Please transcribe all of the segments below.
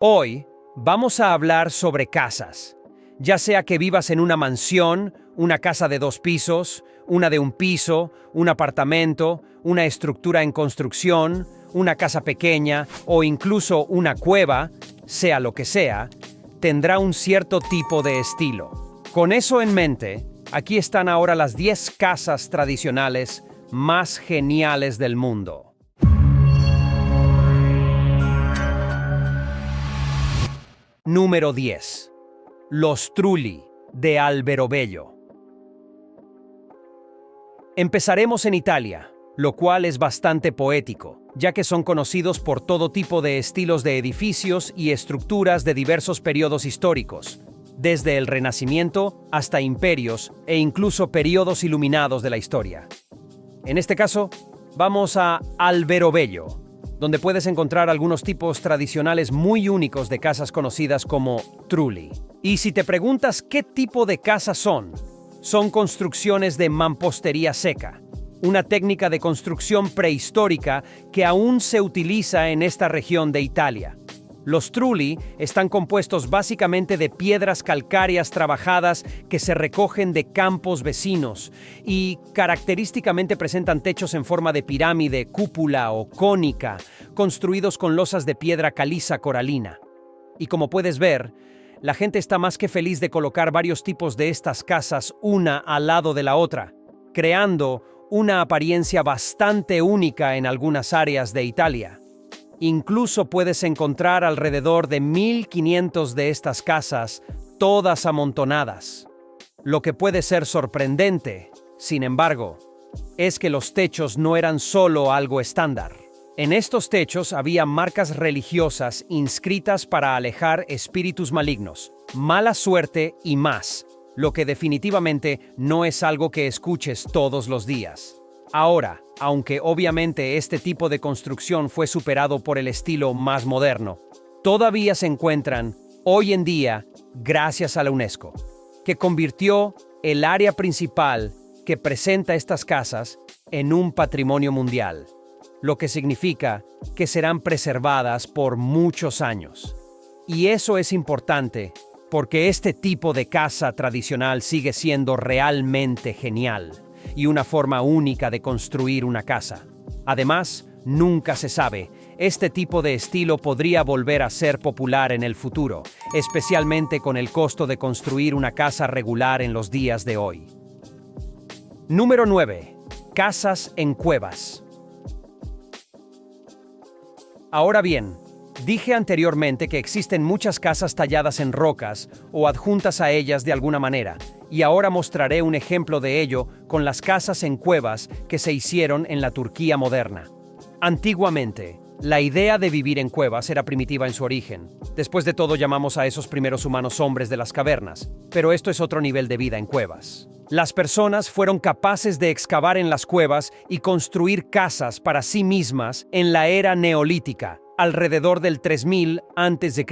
Hoy vamos a hablar sobre casas, ya sea que vivas en una mansión, una casa de 2 pisos, una de 1 piso, un apartamento, una estructura en construcción, una casa pequeña o incluso una cueva, sea lo que sea, tendrá un cierto tipo de estilo. Con eso en mente, aquí están ahora las 10 casas tradicionales más geniales del mundo. Número 10. Los Trulli, de Alberobello. Empezaremos en Italia, lo cual es bastante poético, ya que son conocidos por todo tipo de estilos de edificios y estructuras de diversos periodos históricos, desde el Renacimiento hasta imperios e incluso periodos iluminados de la historia. En este caso, vamos a Alberobello, donde puedes encontrar algunos tipos tradicionales muy únicos de casas conocidas como Trulli. Y si te preguntas qué tipo de casas son construcciones de mampostería seca, una técnica de construcción prehistórica que aún se utiliza en esta región de Italia. Los Trulli están compuestos básicamente de piedras calcáreas trabajadas que se recogen de campos vecinos y característicamente presentan techos en forma de pirámide, cúpula o cónica, construidos con losas de piedra caliza coralina. Y como puedes ver, la gente está más que feliz de colocar varios tipos de estas casas una al lado de la otra, creando una apariencia bastante única en algunas áreas de Italia. Incluso puedes encontrar alrededor de 1,500 de estas casas, todas amontonadas. Lo que puede ser sorprendente, sin embargo, es que los techos no eran solo algo estándar. En estos techos había marcas religiosas inscritas para alejar espíritus malignos, mala suerte y más, lo que definitivamente no es algo que escuches todos los días. Ahora, aunque obviamente este tipo de construcción fue superado por el estilo más moderno, todavía se encuentran hoy en día gracias a la UNESCO, que convirtió el área principal que presenta estas casas en un patrimonio mundial, lo que significa que serán preservadas por muchos años. Y eso es importante porque este tipo de casa tradicional sigue siendo realmente genial y una forma única de construir una casa. Además, nunca se sabe, este tipo de estilo podría volver a ser popular en el futuro, especialmente con el costo de construir una casa regular en los días de hoy. Número 9. Casas en cuevas. Ahora bien, dije anteriormente que existen muchas casas talladas en rocas o adjuntas a ellas de alguna manera, y ahora mostraré un ejemplo de ello con las casas en cuevas que se hicieron en la Turquía moderna. Antiguamente, la idea de vivir en cuevas era primitiva en su origen. Después de todo, llamamos a esos primeros humanos hombres de las cavernas, pero esto es otro nivel de vida en cuevas. Las personas fueron capaces de excavar en las cuevas y construir casas para sí mismas en la era neolítica, alrededor del 3000 a.C.,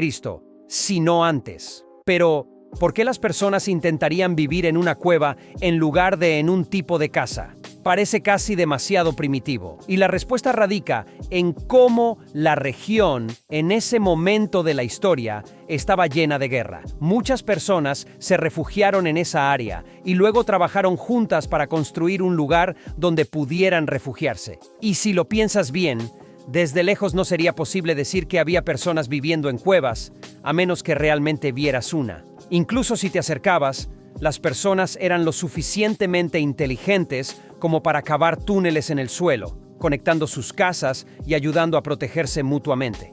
si no antes. Pero, ¿por qué las personas intentarían vivir en una cueva en lugar de en un tipo de casa? Parece casi demasiado primitivo. Y la respuesta radica en cómo la región, en ese momento de la historia, estaba llena de guerra. Muchas personas se refugiaron en esa área y luego trabajaron juntas para construir un lugar donde pudieran refugiarse. Y si lo piensas bien, desde lejos no sería posible decir que había personas viviendo en cuevas, a menos que realmente vieras una. Incluso si te acercabas, las personas eran lo suficientemente inteligentes como para cavar túneles en el suelo, conectando sus casas y ayudando a protegerse mutuamente.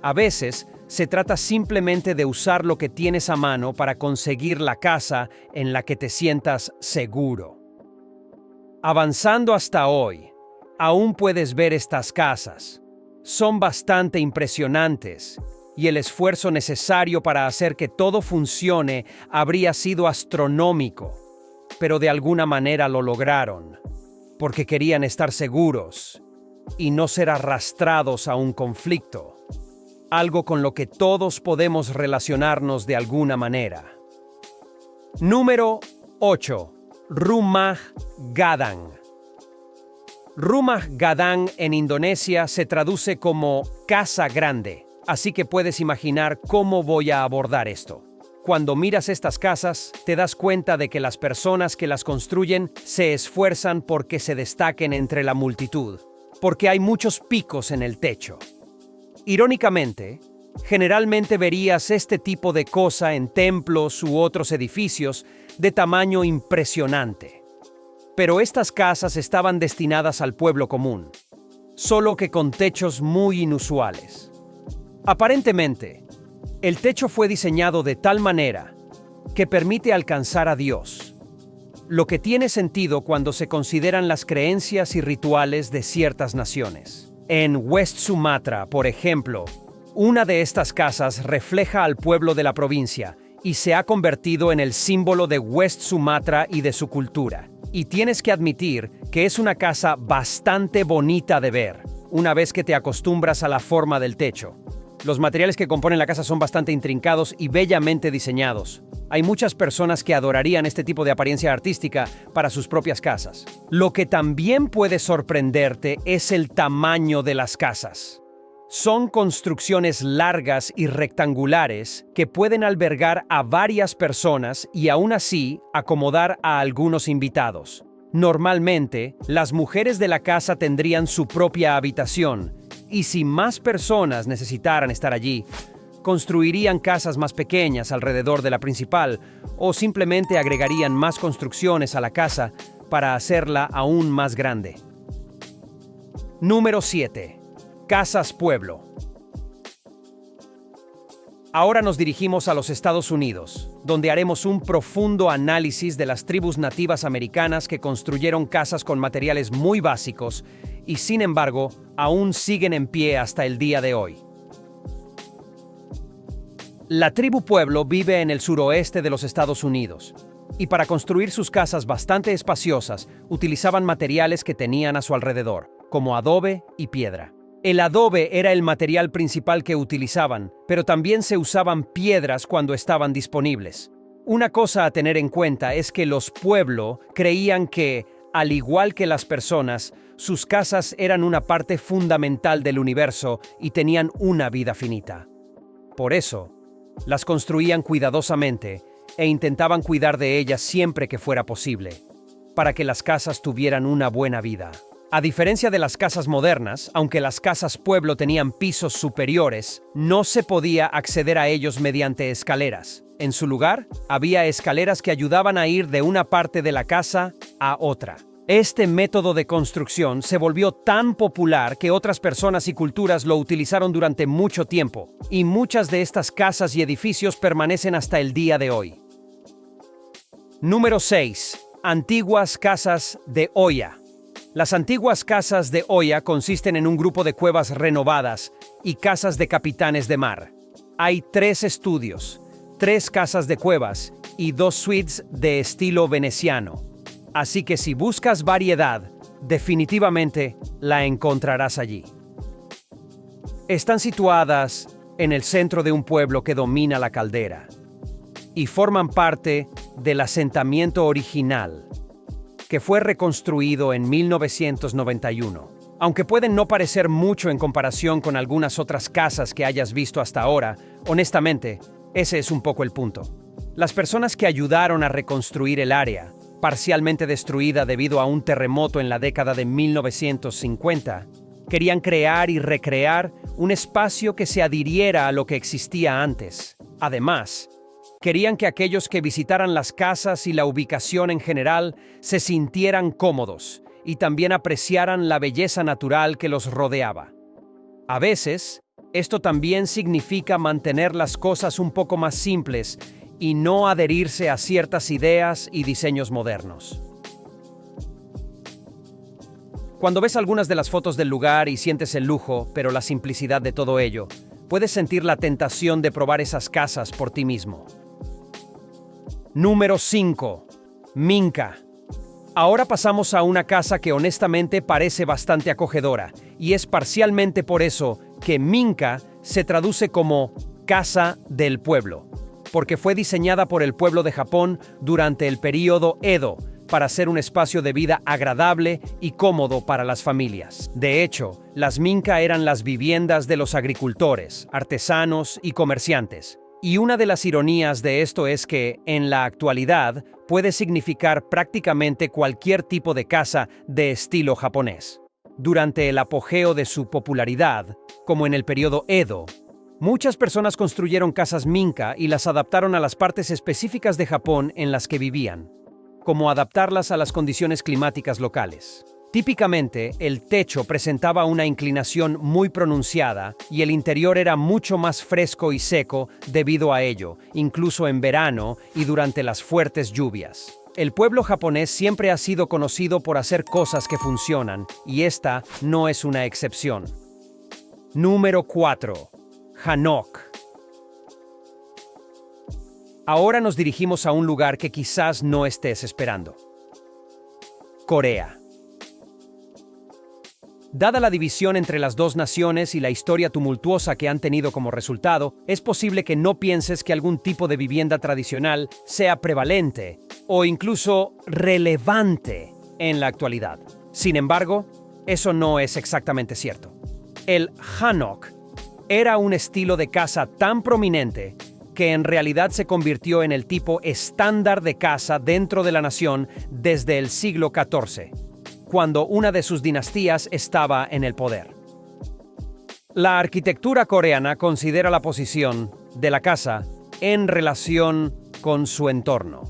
A veces, se trata simplemente de usar lo que tienes a mano para conseguir la casa en la que te sientas seguro. Avanzando hasta hoy, aún puedes ver estas casas. Son bastante impresionantes, y el esfuerzo necesario para hacer que todo funcione habría sido astronómico, pero de alguna manera lo lograron, porque querían estar seguros y no ser arrastrados a un conflicto, algo con lo que todos podemos relacionarnos de alguna manera. Número 8. Rumah Gadang. Rumah Gadang en Indonesia se traduce como casa grande. Así que puedes imaginar cómo voy a abordar esto. Cuando miras estas casas, te das cuenta de que las personas que las construyen se esfuerzan porque se destaquen entre la multitud, porque hay muchos picos en el techo. Irónicamente, generalmente verías este tipo de cosa en templos u otros edificios de tamaño impresionante. Pero estas casas estaban destinadas al pueblo común, solo que con techos muy inusuales. Aparentemente, el techo fue diseñado de tal manera que permite alcanzar a Dios, lo que tiene sentido cuando se consideran las creencias y rituales de ciertas naciones. En West Sumatra, por ejemplo, una de estas casas refleja al pueblo de la provincia y se ha convertido en el símbolo de West Sumatra y de su cultura. Y tienes que admitir que es una casa bastante bonita de ver, una vez que te acostumbras a la forma del techo. Los materiales que componen la casa son bastante intrincados y bellamente diseñados. Hay muchas personas que adorarían este tipo de apariencia artística para sus propias casas. Lo que también puede sorprenderte es el tamaño de las casas. Son construcciones largas y rectangulares que pueden albergar a varias personas y aún así acomodar a algunos invitados. Normalmente, las mujeres de la casa tendrían su propia habitación, y si más personas necesitaran estar allí, construirían casas más pequeñas alrededor de la principal o simplemente agregarían más construcciones a la casa para hacerla aún más grande. Número 7. Casas pueblo. Ahora nos dirigimos a los Estados Unidos, donde haremos un profundo análisis de las tribus nativas americanas que construyeron casas con materiales muy básicos y, sin embargo, aún siguen en pie hasta el día de hoy. La tribu pueblo vive en el suroeste de los Estados Unidos, y para construir sus casas bastante espaciosas, utilizaban materiales que tenían a su alrededor, como adobe y piedra. El adobe era el material principal que utilizaban, pero también se usaban piedras cuando estaban disponibles. Una cosa a tener en cuenta es que los pueblo creían que, al igual que las personas, sus casas eran una parte fundamental del universo y tenían una vida finita. Por eso, las construían cuidadosamente e intentaban cuidar de ellas siempre que fuera posible, para que las casas tuvieran una buena vida. A diferencia de las casas modernas, aunque las casas pueblo tenían pisos superiores, no se podía acceder a ellos mediante escaleras. En su lugar, había escaleras que ayudaban a ir de una parte de la casa a otra. Este método de construcción se volvió tan popular que otras personas y culturas lo utilizaron durante mucho tiempo, y muchas de estas casas y edificios permanecen hasta el día de hoy. Número 6. Antiguas casas de olla. Las antiguas casas de olla consisten en un grupo de cuevas renovadas y casas de capitanes de mar. Hay 3 estudios, 3 casas de cuevas y 2 suites de estilo veneciano. Así que si buscas variedad, definitivamente la encontrarás allí. Están situadas en el centro de un pueblo que domina la caldera y forman parte del asentamiento original, que fue reconstruido en 1991. Aunque pueden no parecer mucho en comparación con algunas otras casas que hayas visto hasta ahora, honestamente, ese es un poco el punto. Las personas que ayudaron a reconstruir el área, parcialmente destruida debido a un terremoto en la década de 1950, querían crear y recrear un espacio que se adhiriera a lo que existía antes. Además, querían que aquellos que visitaran las casas y la ubicación en general se sintieran cómodos y también apreciaran la belleza natural que los rodeaba. A veces, esto también significa mantener las cosas un poco más simples y no adherirse a ciertas ideas y diseños modernos. Cuando ves algunas de las fotos del lugar y sientes el lujo, pero la simplicidad de todo ello, puedes sentir la tentación de probar esas casas por ti mismo. Número 5. Minca. Ahora pasamos a una casa que honestamente parece bastante acogedora, y es parcialmente por eso que Minca se traduce como Casa del Pueblo, porque fue diseñada por el pueblo de Japón durante el período Edo, para ser un espacio de vida agradable y cómodo para las familias. De hecho, las minka eran las viviendas de los agricultores, artesanos y comerciantes. Y una de las ironías de esto es que, en la actualidad, puede significar prácticamente cualquier tipo de casa de estilo japonés. Durante el apogeo de su popularidad, como en el periodo Edo, muchas personas construyeron casas minka y las adaptaron a las partes específicas de Japón en las que vivían, como adaptarlas a las condiciones climáticas locales. Típicamente, el techo presentaba una inclinación muy pronunciada y el interior era mucho más fresco y seco debido a ello, incluso en verano y durante las fuertes lluvias. El pueblo japonés siempre ha sido conocido por hacer cosas que funcionan, y esta no es una excepción. Número 4. Hanok. Ahora nos dirigimos a un lugar que quizás no estés esperando. Corea. Dada la división entre las dos naciones y la historia tumultuosa que han tenido como resultado, es posible que no pienses que algún tipo de vivienda tradicional sea prevalente o incluso relevante en la actualidad. Sin embargo, eso no es exactamente cierto. El Hanok era un estilo de casa tan prominente que en realidad se convirtió en el tipo estándar de casa dentro de la nación desde el siglo XIV, cuando una de sus dinastías estaba en el poder. La arquitectura coreana considera la posición de la casa en relación con su entorno,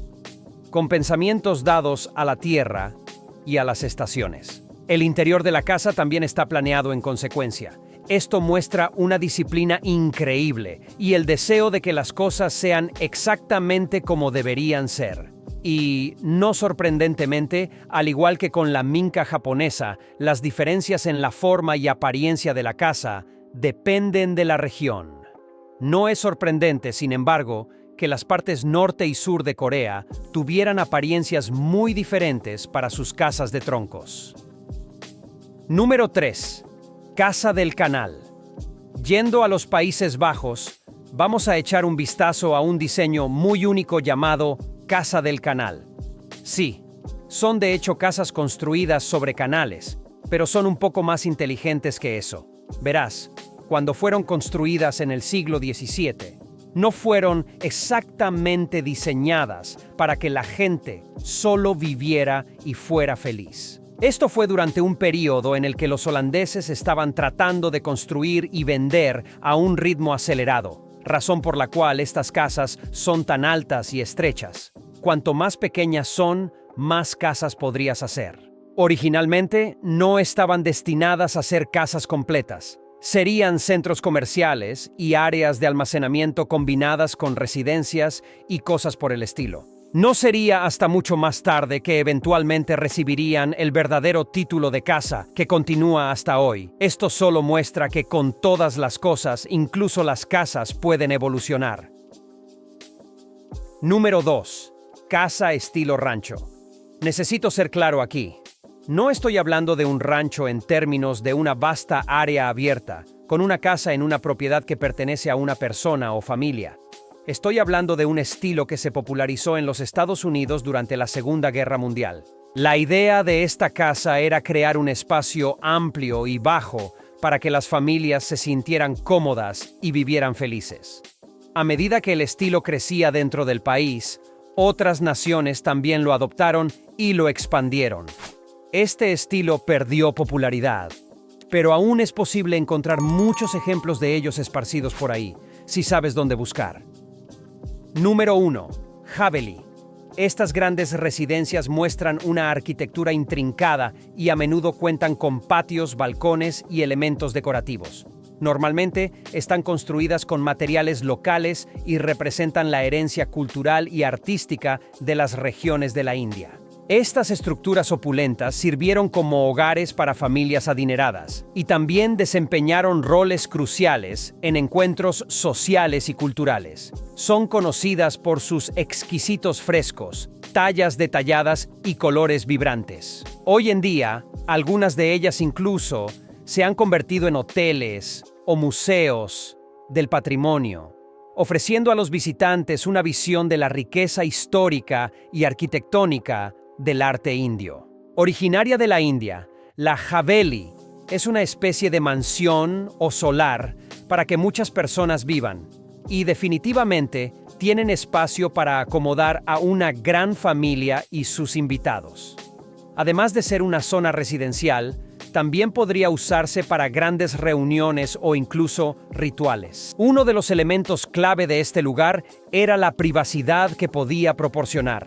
con pensamientos dados a la tierra y a las estaciones. El interior de la casa también está planeado en consecuencia. Esto muestra una disciplina increíble y el deseo de que las cosas sean exactamente como deberían ser. Y, no sorprendentemente, al igual que con la minka japonesa, las diferencias en la forma y apariencia de la casa dependen de la región. No es sorprendente, sin embargo, que las partes norte y sur de Corea tuvieran apariencias muy diferentes para sus casas de troncos. Número 3. Casa del Canal. Yendo a los Países Bajos, vamos a echar un vistazo a un diseño muy único llamado Casa del Canal. Sí, son de hecho casas construidas sobre canales, pero son un poco más inteligentes que eso. Verás, cuando fueron construidas en el siglo XVII, no fueron exactamente diseñadas para que la gente solo viviera y fuera feliz. Esto fue durante un período en el que los holandeses estaban tratando de construir y vender a un ritmo acelerado, razón por la cual estas casas son tan altas y estrechas. Cuanto más pequeñas son, más casas podrías hacer. Originalmente, no estaban destinadas a ser casas completas. Serían centros comerciales y áreas de almacenamiento combinadas con residencias y cosas por el estilo. No sería hasta mucho más tarde que eventualmente recibirían el verdadero título de casa, que continúa hasta hoy. Esto solo muestra que con todas las cosas, incluso las casas, pueden evolucionar. Número 2. Casa estilo rancho. Necesito ser claro aquí. No estoy hablando de un rancho en términos de una vasta área abierta, con una casa en una propiedad que pertenece a una persona o familia. Estoy hablando de un estilo que se popularizó en los Estados Unidos durante la Segunda Guerra Mundial. La idea de esta casa era crear un espacio amplio y bajo para que las familias se sintieran cómodas y vivieran felices. A medida que el estilo crecía dentro del país, otras naciones también lo adoptaron y lo expandieron. Este estilo perdió popularidad, pero aún es posible encontrar muchos ejemplos de ellos esparcidos por ahí, si sabes dónde buscar. Número 1. Haveli. Estas grandes residencias muestran una arquitectura intrincada y a menudo cuentan con patios, balcones y elementos decorativos. Normalmente están construidas con materiales locales y representan la herencia cultural y artística de las regiones de la India. Estas estructuras opulentas sirvieron como hogares para familias adineradas y también desempeñaron roles cruciales en encuentros sociales y culturales. Son conocidas por sus exquisitos frescos, tallas detalladas y colores vibrantes. Hoy en día, algunas de ellas incluso se han convertido en hoteles o museos del patrimonio, ofreciendo a los visitantes una visión de la riqueza histórica y arquitectónica del arte indio. Originaria de la India, la Haveli es una especie de mansión o solar para que muchas personas vivan y definitivamente tienen espacio para acomodar a una gran familia y sus invitados. Además de ser una zona residencial, también podría usarse para grandes reuniones o incluso rituales. Uno de los elementos clave de este lugar era la privacidad que podía proporcionar.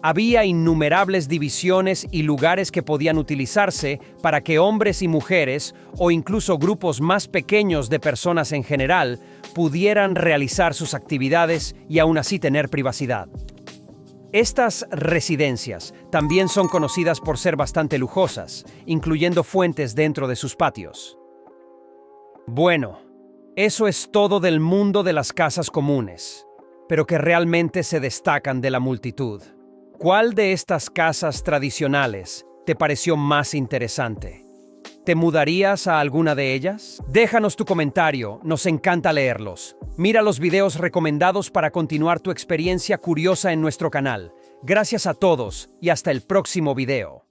Había innumerables divisiones y lugares que podían utilizarse para que hombres y mujeres, o incluso grupos más pequeños de personas en general, pudieran realizar sus actividades y aún así tener privacidad. Estas residencias también son conocidas por ser bastante lujosas, incluyendo fuentes dentro de sus patios. Bueno, eso es todo del mundo de las casas comunes, pero que realmente se destacan de la multitud. ¿Cuál de estas casas tradicionales te pareció más interesante? ¿Te mudarías a alguna de ellas? Déjanos tu comentario, nos encanta leerlos. Mira los videos recomendados para continuar tu experiencia curiosa en nuestro canal. Gracias a todos y hasta el próximo video.